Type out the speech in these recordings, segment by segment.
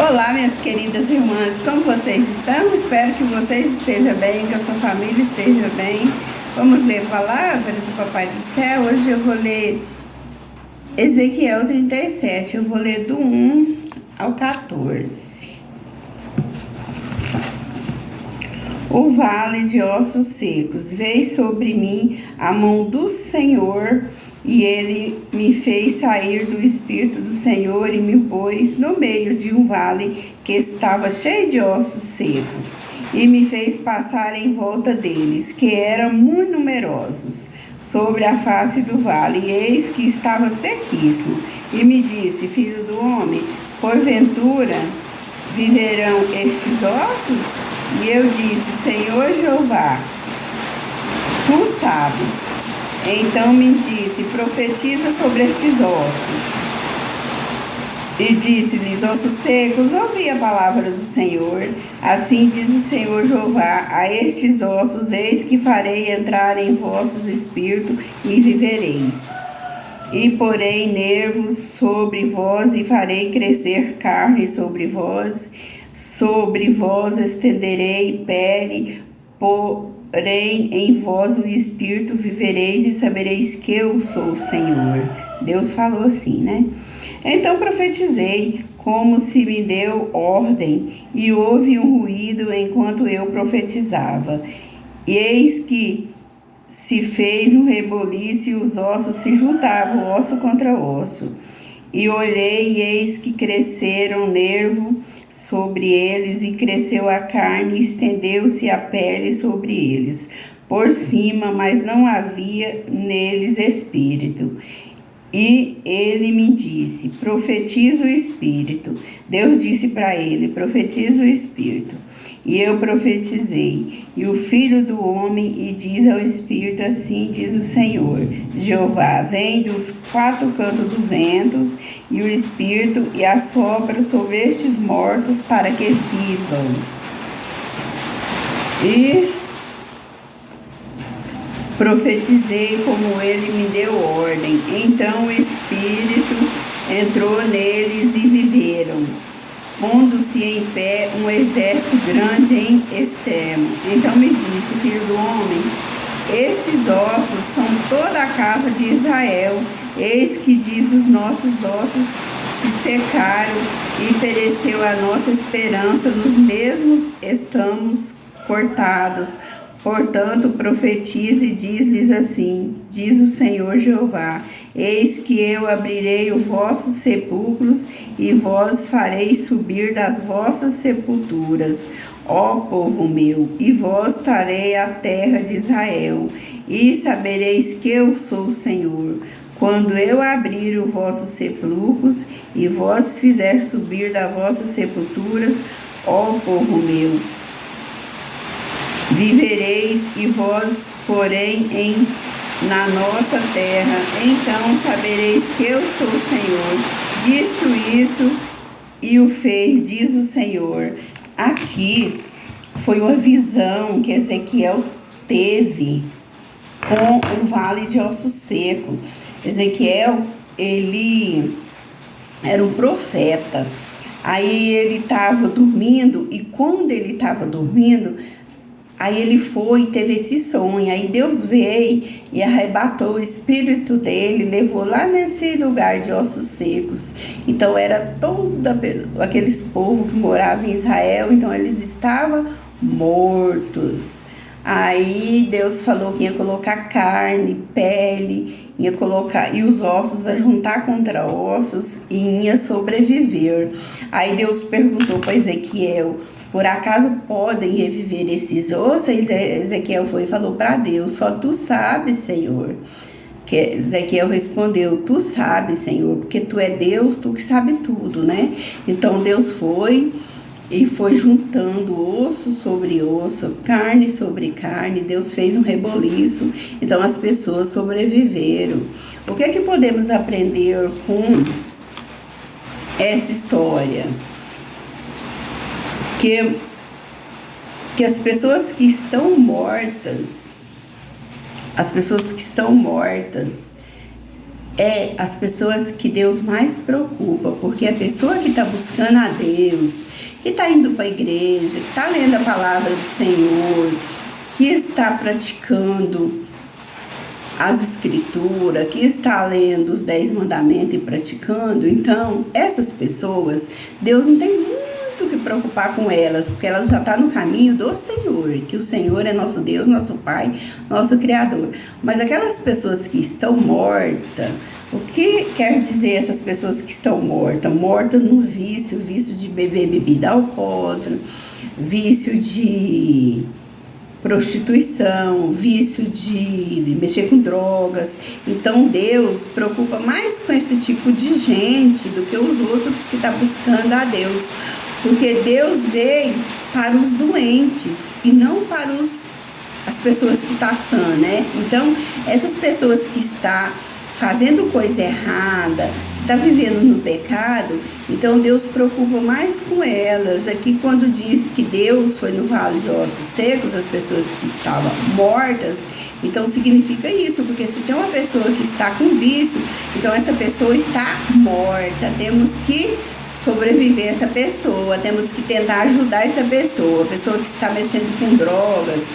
Olá, minhas queridas irmãs, como vocês estão? Espero que vocês estejam bem, que a sua família esteja bem. Vamos ler a palavra do Papai do Céu. Hoje eu vou ler Ezequiel 37, eu vou ler do 1 ao 14. O vale de ossos secos, veio sobre mim a mão do Senhor, e ele me fez sair do Espírito do Senhor e me pôs no meio de um vale que estava cheio de ossos secos, e me fez passar em volta deles, que eram muito numerosos, sobre a face do vale, e eis que estava sequíssimo. E me disse: filho do homem, porventura viverão estes ossos? E eu disse: Senhor Jeová, tu sabes. Então me disse: profetiza sobre estes ossos. E disse-lhes: ossos secos, ouvi a palavra do Senhor. Assim diz o Senhor Jeová: a estes ossos eis que farei entrar em vossos espíritos e vivereis. E porei nervos sobre vós e farei crescer carne sobre vós estenderei pele, porém em vós o espírito vivereis e sabereis que eu sou o Senhor. Deus falou assim, né? Então profetizei, como se me deu ordem, e houve um ruído enquanto eu profetizava. E eis que se fez um reboliço e os ossos se juntavam, osso contra osso. E olhei, e eis que cresceram nervo sobre eles, e cresceu a carne, e estendeu-se a pele sobre eles, por cima, mas não havia neles espírito. E ele me disse: profetiza o Espírito. Deus disse para ele: profetiza o Espírito. E eu profetizei. E o Filho do Homem, e diz ao Espírito: assim diz o Senhor Jeová: vem dos quatro cantos do vento, e o Espírito, e assopra sobre estes mortos para que vivam. E profetizei como ele me deu ordem. Então o Espírito entrou neles e viveram, pondo-se em pé um exército grande em extremo. Então me disse: filho do homem, esses ossos são toda a casa de Israel. Eis que diz: os nossos ossos se secaram e pereceu a nossa esperança, nos mesmos estamos cortados. Portanto, profetize e diz-lhes assim: diz o Senhor Jeová: eis que eu abrirei os vossos sepulcros e vós farei subir das vossas sepulturas, ó povo meu, e vós trarei a terra de Israel, e sabereis que eu sou o Senhor, quando eu abrir os vossos sepulcros e vós fizer subir das vossas sepulturas, ó povo meu. Vivereis e vós, porém, na nossa terra. Então sabereis que eu sou o Senhor. Dito isso, e o fez, diz o Senhor. Aqui foi uma visão que Ezequiel teve com o vale de ossos secos. Ezequiel, ele era um profeta. Aí ele estava dormindo, e quando ele estava dormindo, aí ele foi e teve esse sonho. Aí Deus veio e arrebatou o espírito dele, levou lá nesse lugar de ossos secos. Então era todo aqueles povos que moravam em Israel, então eles estavam mortos. Aí Deus falou que ia colocar carne, pele, ia colocar, e os ossos a juntar contra ossos, e ia sobreviver. Aí Deus perguntou para Ezequiel: por acaso podem reviver esses ossos? Ezequiel foi e falou para Deus: só tu sabes, Senhor. Que Ezequiel respondeu: tu sabes, Senhor, porque tu é Deus, tu que sabe tudo, né? Então Deus foi e foi juntando osso sobre osso, carne sobre carne. Deus fez um reboliço, então as pessoas sobreviveram. O que é que podemos aprender com essa história? Que as pessoas que estão mortas, é as pessoas que Deus mais preocupa, porque a pessoa que está buscando a Deus, que está indo para a igreja, que está lendo a palavra do Senhor, que está praticando as escrituras, que está lendo os 10 mandamentos e praticando, então essas pessoas, Deus não tem muito que preocupar com elas, porque elas já estão no caminho do Senhor, que o Senhor é nosso Deus, nosso Pai, nosso Criador. Mas aquelas pessoas que estão mortas, o que quer dizer essas pessoas que estão mortas? Mortas no vício de beber bebida alcoólatra, vício de prostituição, vício de mexer com drogas. Então Deus preocupa mais com esse tipo de gente do que os outros que estão buscando a Deus, porque Deus veio para os doentes e não para as pessoas que estão sã, né? Então essas pessoas que estão fazendo coisa errada, está vivendo no pecado, então Deus preocupa mais com elas. Aqui quando diz que Deus foi no vale de ossos secos, as pessoas que estavam mortas, então significa isso, porque se tem uma pessoa que está com vício, então essa pessoa está morta. Temos que sobreviver essa pessoa, temos que tentar ajudar essa pessoa, a pessoa que está mexendo com drogas,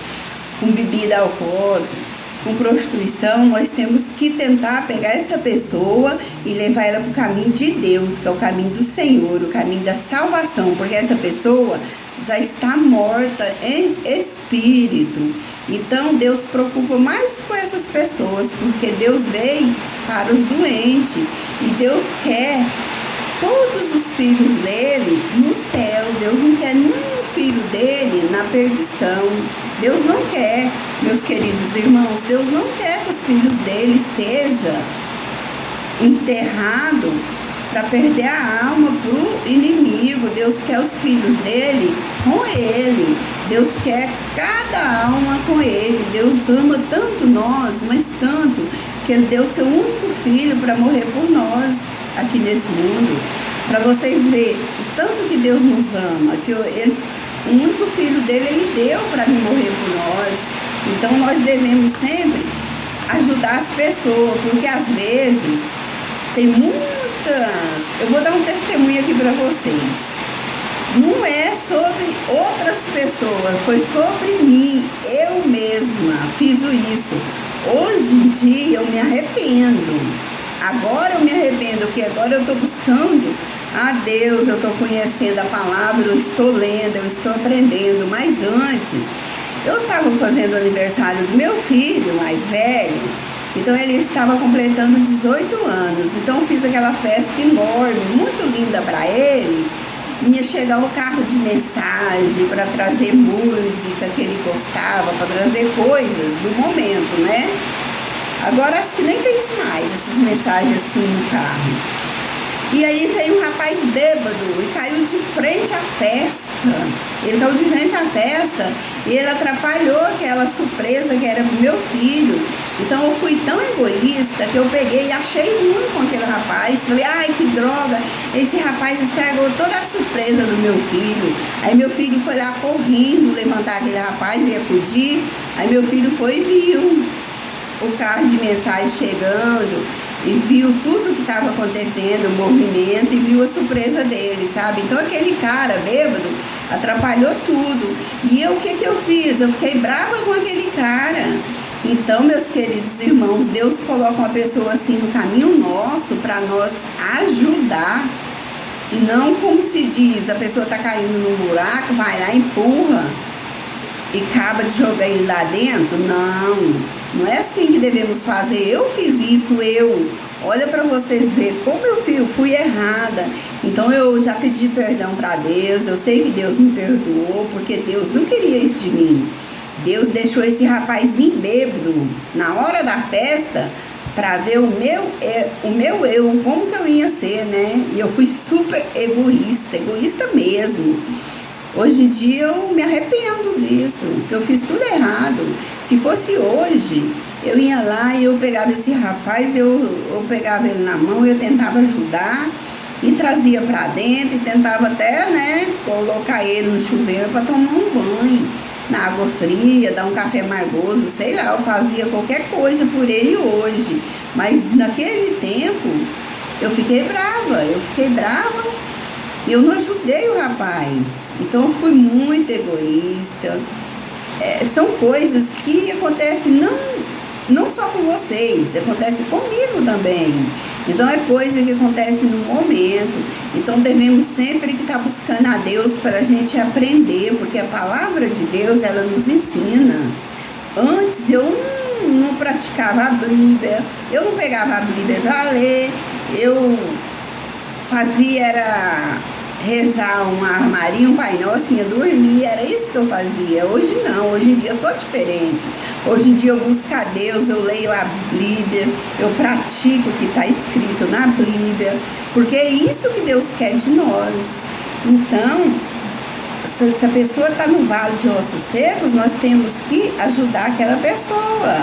com bebida alcoólica, com prostituição. Nós temos que tentar pegar essa pessoa e levar ela para o caminho de Deus, que é o caminho do Senhor, o caminho da salvação, porque essa pessoa já está morta em espírito. Então Deus preocupa mais com essas pessoas, porque Deus veio para os doentes e Deus quer todos os filhos dele no céu. Deus não quer nenhum filho dele na perdição. Deus não quer, meus queridos irmãos, Deus não quer que os filhos dele sejam enterrados para perder a alma para o inimigo. Deus quer os filhos dele com ele. Deus quer cada alma com ele. Deus ama tanto nós, mas tanto, que ele deu seu único filho para morrer por nós aqui nesse mundo. Para vocês verem o tanto que Deus nos ama, que o único filho dele, ele deu para morrer por nós. Então nós devemos sempre ajudar as pessoas, porque às vezes tem muitas... Eu vou dar um testemunho aqui para vocês. Não é sobre outras pessoas, foi sobre mim. Eu mesma fiz isso. Hoje em dia eu me arrependo. Agora eu me arrependo, porque agora eu estou buscando a Deus, eu estou conhecendo a palavra, eu estou lendo, eu estou aprendendo. Mas antes, eu estava fazendo o aniversário do meu filho mais velho, então ele estava completando 18 anos. Então eu fiz aquela festa enorme, muito linda para ele. Ia chegar o carro de mensagem para trazer música que ele gostava, para trazer coisas do momento, né? Agora acho que nem tem mais essas mensagens assim no carro. E aí veio um rapaz bêbado e caiu de frente à festa. Ele caiu de frente à festa e ele atrapalhou aquela surpresa que era pro meu filho. Então eu fui tão egoísta que eu peguei e achei ruim com aquele rapaz. Falei, ai que droga, esse rapaz estragou toda a surpresa do meu filho. Aí meu filho foi lá correndo levantar aquele rapaz e acudir. Aí meu filho foi e viu o carro de mensagem chegando e viu tudo que estava acontecendo, o movimento, e viu a surpresa dele, sabe? Então aquele cara bêbado atrapalhou tudo. E eu, o que eu fiz? Eu fiquei brava com aquele cara. Então, meus queridos irmãos, Deus coloca uma pessoa assim no caminho nosso para nós ajudar. E não como se diz, a pessoa está caindo num buraco, vai lá, empurra e acaba de jogar ele lá dentro. Não é assim que devemos fazer. Eu fiz isso, olha para vocês verem como eu fui errada. Então eu já pedi perdão para Deus. Eu sei que Deus me perdoou, porque Deus não queria isso de mim. Deus deixou esse rapaz vir bêbado na hora da festa para ver o meu eu, como que eu ia ser, né? E eu fui super egoísta mesmo. Hoje em dia eu me arrependo disso, porque eu fiz tudo errado. Se fosse hoje, eu ia lá e eu pegava esse rapaz, eu pegava ele na mão, eu tentava ajudar e trazia pra dentro e tentava até, né, colocar ele no chuveiro para tomar um banho, na água fria, dar um café amargoso, sei lá, eu fazia qualquer coisa por ele hoje. Mas naquele tempo eu fiquei brava, e eu não ajudei o rapaz. Então eu fui muito egoísta. São coisas que acontecem não só com vocês, acontece comigo também. Então é coisa que acontece no momento. Então devemos sempre estar buscando a Deus para a gente aprender, porque a palavra de Deus, ela nos ensina. Antes eu não praticava a Bíblia, eu não pegava a Bíblia para ler, eu fazia era rezar um armarinho, um Pai Nosso, ia dormir, era isso que eu fazia. Hoje não, hoje em dia eu sou diferente. Hoje em dia eu busco a Deus, eu leio a Bíblia, eu pratico o que está escrito na Bíblia, porque é isso que Deus quer de nós. Então, se a pessoa está no vale de ossos secos, nós temos que ajudar aquela pessoa.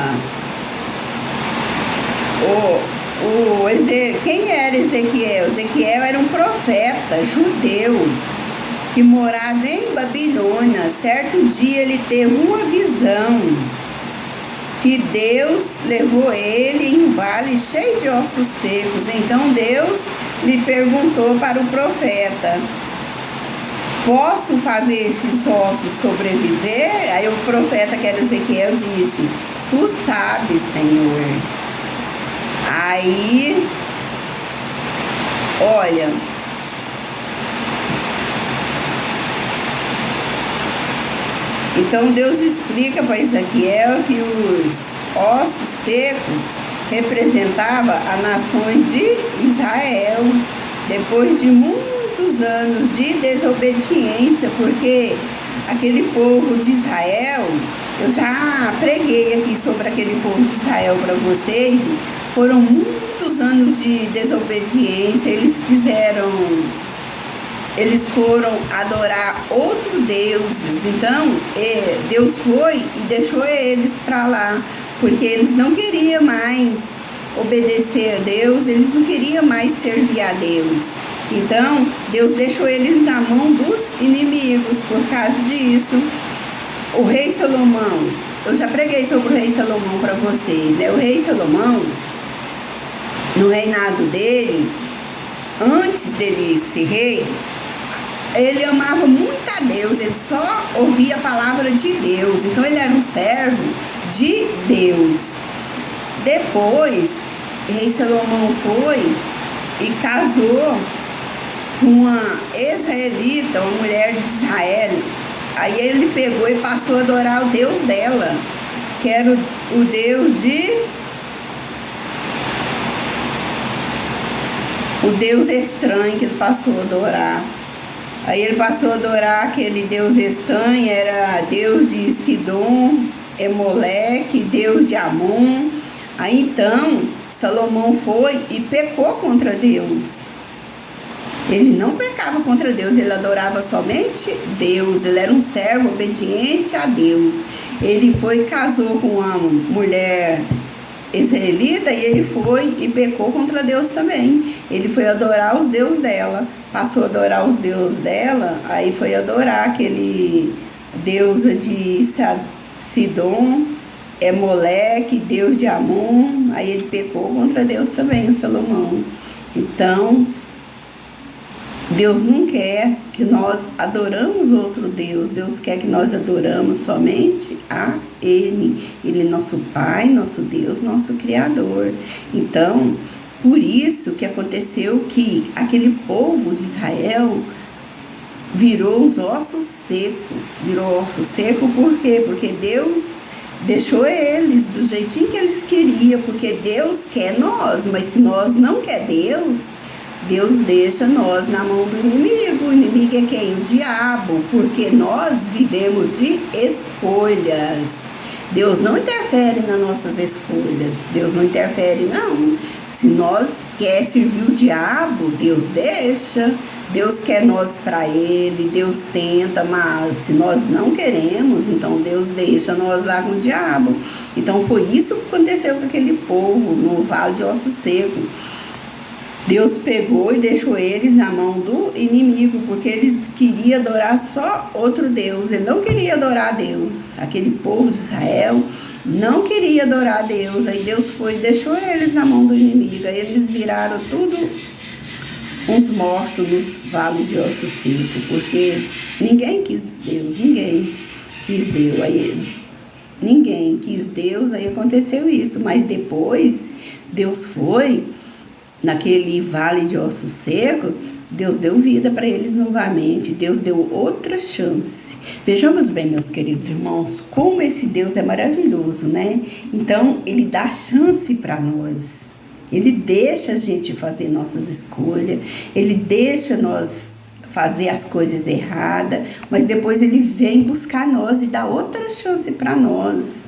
Quem era Ezequiel? Ezequiel era um profeta judeu que morava em Babilônia. Certo dia ele teve uma visão que Deus levou ele em um vale cheio de ossos secos. Então Deus lhe perguntou para o profeta: posso fazer esses ossos sobreviver? Aí o profeta, que era Ezequiel, disse: tu sabes, Senhor. Aí, olha, então Deus explica para Ezequiel que os ossos secos representavam as nações de Israel, depois de muitos anos de desobediência, porque aquele povo de Israel, eu já preguei aqui sobre aquele povo de Israel para vocês. Foram muitos anos de desobediência, eles foram adorar outros deuses. Então, Deus foi e deixou eles para lá, porque eles não queriam mais obedecer a Deus, eles não queriam mais servir a Deus. Então, Deus deixou eles na mão dos inimigos por causa disso. O rei Salomão, eu já preguei sobre o rei Salomão para vocês, né? O rei Salomão, no reinado dele, antes dele ser rei, ele amava muito a Deus, ele só ouvia a palavra de Deus. Então ele era um servo de Deus. Depois, o rei Salomão foi e casou com uma israelita, uma mulher de Israel. Aí ele pegou e passou a adorar o Deus dela, que era o Deus o Deus estranho que ele passou a adorar. Aí ele passou a adorar aquele Deus estranho, era Deus de Sidom, Moleque, Deus de Amon. Aí então Salomão foi e pecou contra Deus. Ele não pecava contra Deus, ele adorava somente Deus, ele era um servo obediente a Deus. Ele foi e casou com uma mulher israelita e ele foi e pecou contra Deus também. Ele foi adorar os deuses dela, passou a adorar os deuses dela, aí foi adorar aquele deus de Sidom, Moleque, Deus de Amon. Aí ele pecou contra Deus também, o Salomão. Então, Deus não quer que nós adoramos outro Deus. Deus quer que nós adoramos somente a Ele. Ele é nosso Pai, nosso Deus, nosso Criador. Então, por isso que aconteceu que aquele povo de Israel virou os ossos secos. Virou osso seco por quê? Porque Deus deixou eles do jeitinho que eles queriam, porque Deus quer nós, mas se nós não quer Deus deixa nós na mão do inimigo. O inimigo é quem? O diabo, porque nós vivemos de escolhas. Deus não interfere nas nossas escolhas, Deus não interfere não. Se nós quer servir o diabo, Deus deixa. Deus quer nós para Ele, Deus tenta, mas se nós não queremos, então Deus deixa nós lá com o diabo. Então foi isso que aconteceu com aquele povo no Vale de Osso Seco. Deus pegou e deixou eles na mão do inimigo, porque eles queriam adorar só outro Deus, ele não queria adorar a Deus. Aquele povo de Israel não queria adorar a Deus. Aí Deus foi e deixou eles na mão do inimigo. Aí eles viraram tudo uns mortos nos vales de osso seco, porque ninguém quis Deus, ninguém quis Deus. Aí ninguém quis Deus, aí aconteceu isso. Mas depois Deus foi naquele vale de osso seco, Deus deu vida para eles novamente, Deus deu outra chance. Vejamos bem, meus queridos irmãos, como esse Deus é maravilhoso, né? Então, Ele dá chance para nós. Ele deixa a gente fazer nossas escolhas, Ele deixa nós fazer as coisas erradas, mas depois Ele vem buscar nós e dá outra chance para nós.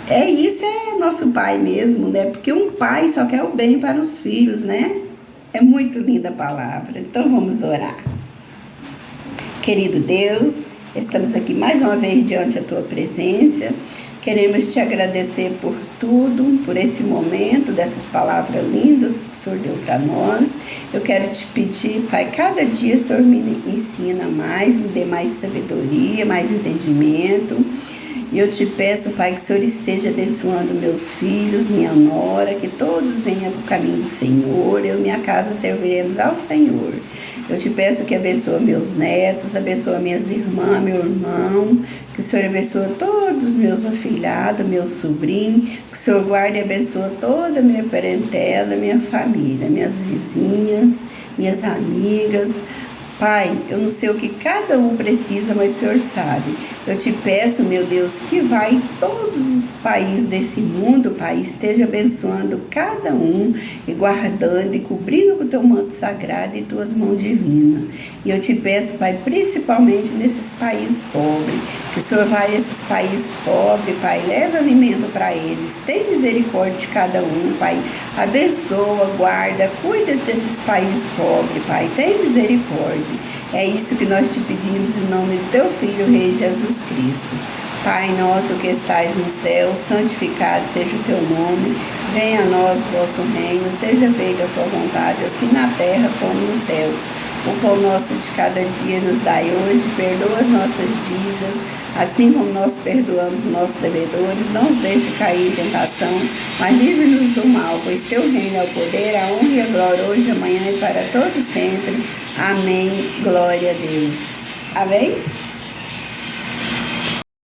Isso é nosso pai mesmo, né? Porque um pai só quer o bem para os filhos, né? É muito linda a palavra. Então vamos orar. Querido Deus, estamos aqui mais uma vez diante da Tua presença. Queremos Te agradecer por tudo, por esse momento, dessas palavras lindas que o Senhor deu para nós. Eu quero Te pedir, Pai, cada dia o Senhor me ensina mais, me dê mais sabedoria, mais entendimento. E eu te peço, Pai, que o Senhor esteja abençoando meus filhos, minha nora, que todos venham para o caminho do Senhor. Eu e minha casa serviremos ao Senhor. Eu te peço que abençoe meus netos, abençoe minhas irmãs, meu irmão, que o Senhor abençoe todos os meus afilhados, meus sobrinhos, que o Senhor guarde e abençoe toda a minha parentela, minha família, minhas vizinhas, minhas amigas. Pai, eu não sei o que cada um precisa, mas o Senhor sabe. Eu te peço, meu Deus, que vai em todos os países desse mundo, Pai, esteja abençoando cada um e guardando e cobrindo com o teu manto sagrado e tuas mãos divinas. E eu te peço, Pai, principalmente nesses países pobres, que o Senhor vai a esses países pobres, Pai, leve alimento para eles, tem misericórdia de cada um, Pai, abençoa, guarda, cuida desses países pobres, Pai, tem misericórdia. É isso que nós te pedimos em nome do teu Filho, Rei Jesus Cristo. Pai nosso que estais no céu, santificado seja o teu nome. Venha a nós o vosso reino, seja feita a sua vontade, assim na terra como nos céus. O pão nosso de cada dia nos dai hoje, perdoa as nossas dívidas, assim como nós perdoamos os nossos devedores. Não nos deixe cair em tentação, mas livre-nos do mal, pois teu reino é o poder, a honra e a glória hoje, amanhã e para todo sempre. Amém. Glória a Deus. Amém?